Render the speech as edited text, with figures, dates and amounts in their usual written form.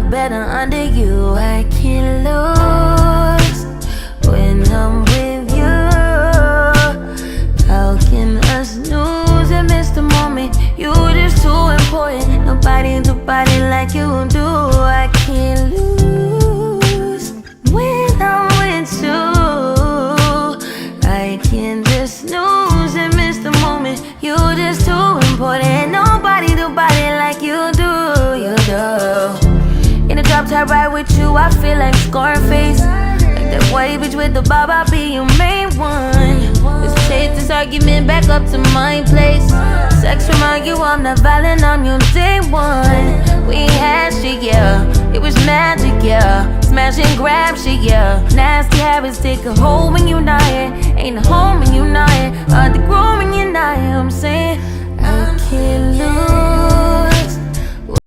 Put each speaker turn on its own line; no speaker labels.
better under you. I can't lose when I'm with you. How can I snooze and miss the moment? You just too important. Nobody do body like you do. I can't lose when I'm with you. I can't just snooze and miss the moment. You just too important. Nobody do body like you do. You do. In the drop top ride with you, I feel like Scarface. Like that white bitch with the bob, I'll be your main one. Let's take this argument back up to my place. Sex remind you I'm not violent, I'm your day one. We had shit, yeah, it was magic, yeah. Smash and grab shit, yeah. Nasty habits take a hold when you're not here. Ain't a home when you're not here. Hard to grow when you're not here. I'm saying I can't lose